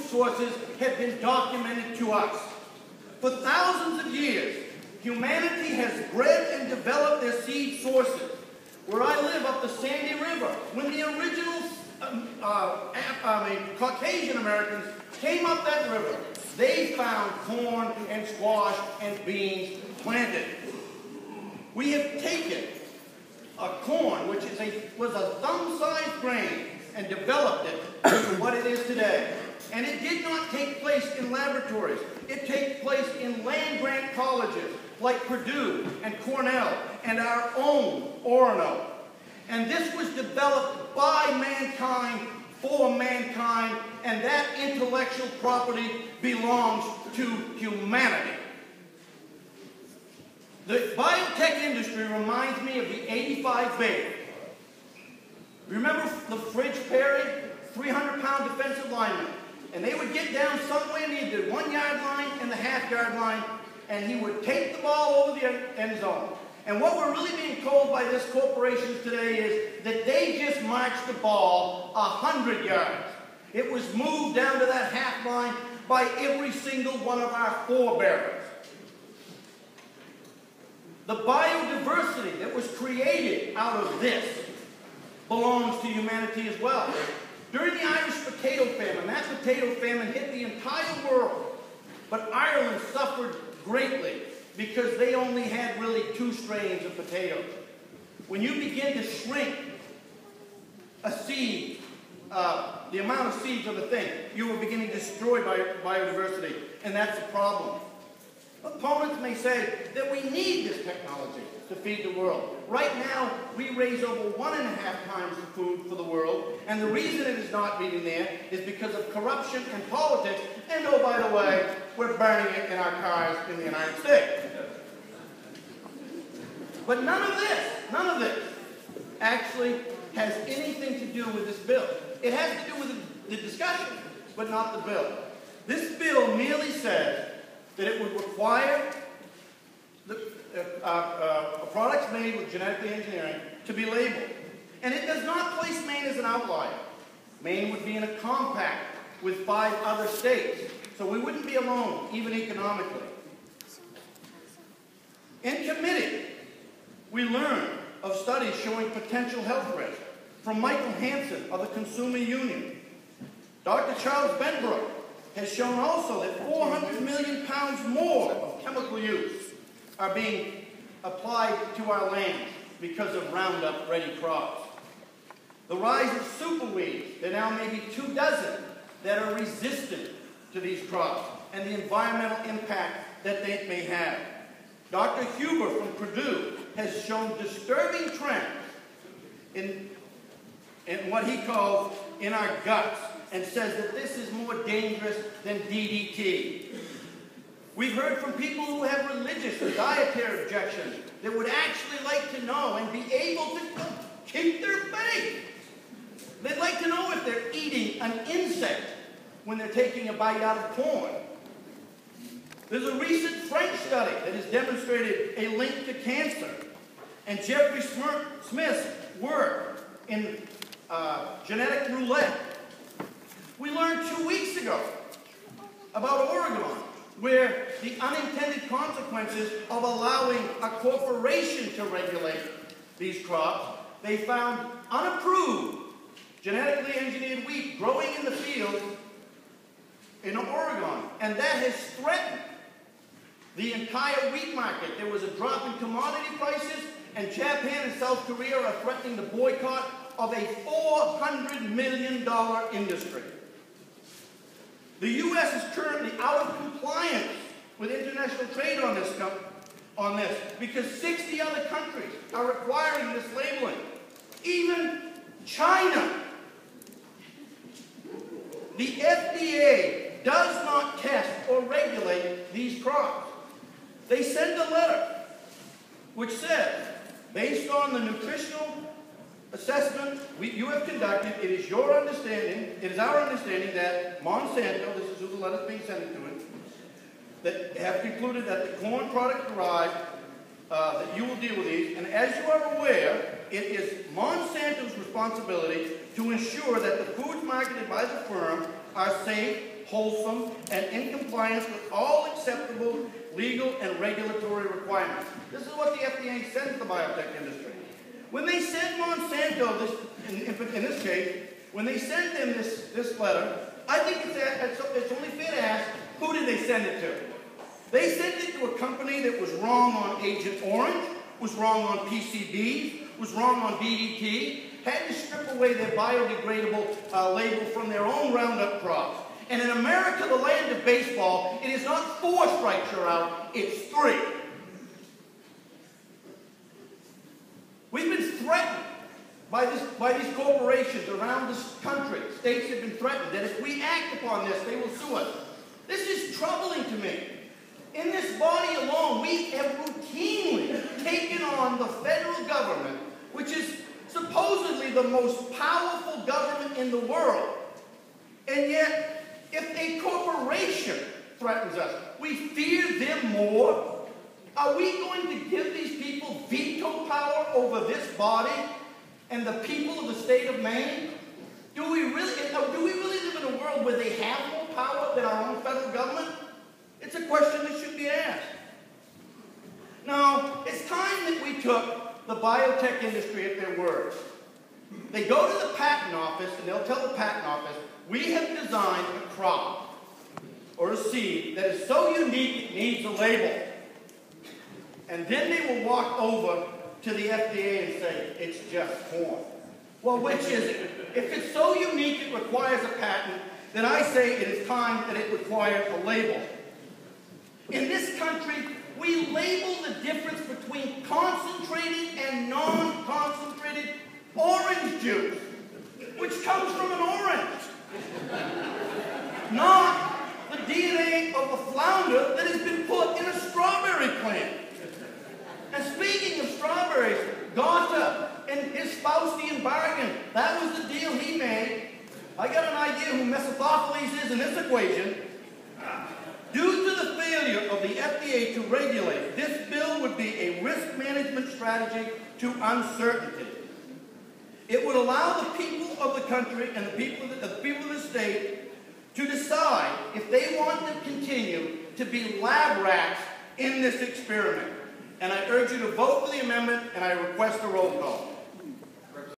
sources have been documented to us. For thousands of years, humanity has bred and developed their seed sources. Where I live up the Sandy River, when the original Caucasian Americans came up that river, they found corn and squash and beans planted. We have taken a corn, which was a thumb-sized grain, and developed it into what it is today. And it did not take place in laboratories. It takes place in land-grant colleges like Purdue and Cornell and our own Orono. And this was developed by mankind, for mankind, and that intellectual property belongs to humanity. The biotech industry reminds me of the 85 Bears. Remember the Fridge Perry, 300-pound defensive lineman? And they would get down somewhere near the 1-yard line and the half-yard line, and he would take the ball over the end zone. And what we're really being told by this corporation today is that they just marched the ball 100 yards. It was moved down to that half line by every single one of our forebearers. The biodiversity that was created out of this belongs to humanity as well. During the Irish potato famine, that potato famine hit the entire world, but Ireland suffered greatly because they only had really 2 strains of potatoes. When you begin to shrink a seed, the amount of seeds of a thing, you are beginning to destroy biodiversity, and that's the problem. Opponents may say that we need this technology to feed the world. Right now, we raise over 1.5 times the food for the world, and the reason it is not meeting there is because of corruption and politics, and oh, by the way, we're burning it in our cars in the United States. But none of this actually has anything to do with this bill. It has to do with the discussion, but not the bill. This bill merely says that it would require products made with genetically engineering to be labeled. And it does not place Maine as an outlier. Maine would be in a compact with 5 other states, so we wouldn't be alone, even economically. In committee, we learned of studies showing potential health risks from Michael Hansen of the Consumer Union. Dr. Charles Benbrook has shown also that 400 million pounds more of chemical use are being applied to our lands because of Roundup-ready crops. The rise of superweeds, there now may be 2 dozen that are resistant to these crops, and the environmental impact that they may have. Dr. Huber from Purdue has shown disturbing trends in what he calls in our guts, and says that this is more dangerous than DDT. We've heard from people who have religious or dietary objections that would actually like to know and be able to keep their faith. They'd like to know if they're eating an insect when they're taking a bite out of corn. There's a recent French study that has demonstrated a link to cancer. And Jeffrey Smith's work in genetic roulette. We learned 2 weeks ago about Oregon, where the unintended consequences of allowing a corporation to regulate these crops, they found unapproved genetically engineered wheat growing in the fields in Oregon, and that has threatened the entire wheat market. There was a drop in commodity prices, and Japan and South Korea are threatening the boycott of a $400 million industry. The U.S. is currently out of compliance with international trade on this because 60 other countries are requiring this labeling. Even China. The FDA does not test or regulate these crops. They send a letter which says, based on the nutritional assessment you have conducted, it is our understanding that Monsanto, this is who the letter is being sent to it, that have concluded that the corn product derived, that you will deal with these, and as you are aware, it is Monsanto's responsibility to ensure that the foods marketed by the firm are safe, wholesome, and in compliance with all acceptable legal and regulatory requirements. This is what the FDA sends the biotech industry. When they send Monsanto, in this case, when they send them this letter, I think it's only fair to ask, who did they send it to? They sent it to a company that was wrong on Agent Orange, was wrong on PCBs, was wrong on DDT, had to strip away their biodegradable label from their own Roundup crops. And in America, the land of baseball, it is not 4 strikes you're out, it's 3. We've been threatened by these corporations around this country. States have been threatened that if we act upon this, they will sue us. This is troubling to me. In this body alone, we have routinely taken on the federal government, which is supposedly the most powerful government in the world. And yet, if a corporation threatens us, we fear them more. Are we going to give these people veto power over this body and the people of the state of Maine? Do we really live in a world where they have more power than our own federal government? It's a question that should be asked. Now, it's time that we took the biotech industry at their word. They go to the patent office and they'll tell the patent office, we have designed a crop or a seed that is so unique it needs a label. And then they will walk over to the FDA and say, it's just corn. Well, which is it? If it's so unique it requires a patent, then I say it is time that it requires a label. In this country, we label the difference between concentrated and non-concentrated orange juice, which comes from an orange, not the DNA of a flounder that has been put in a strawberry plant. And speaking of strawberries, Goethe and his Faustian bargain, that was the deal he made. I got an idea who Mephistopheles is in this equation. Due to the failure of the FDA to regulate, this bill would be a risk management strategy to uncertainty. It would allow the people of the country and the people of the state to decide if they want to continue to be lab rats in this experiment. And I urge you to vote for the amendment, and I request a roll call.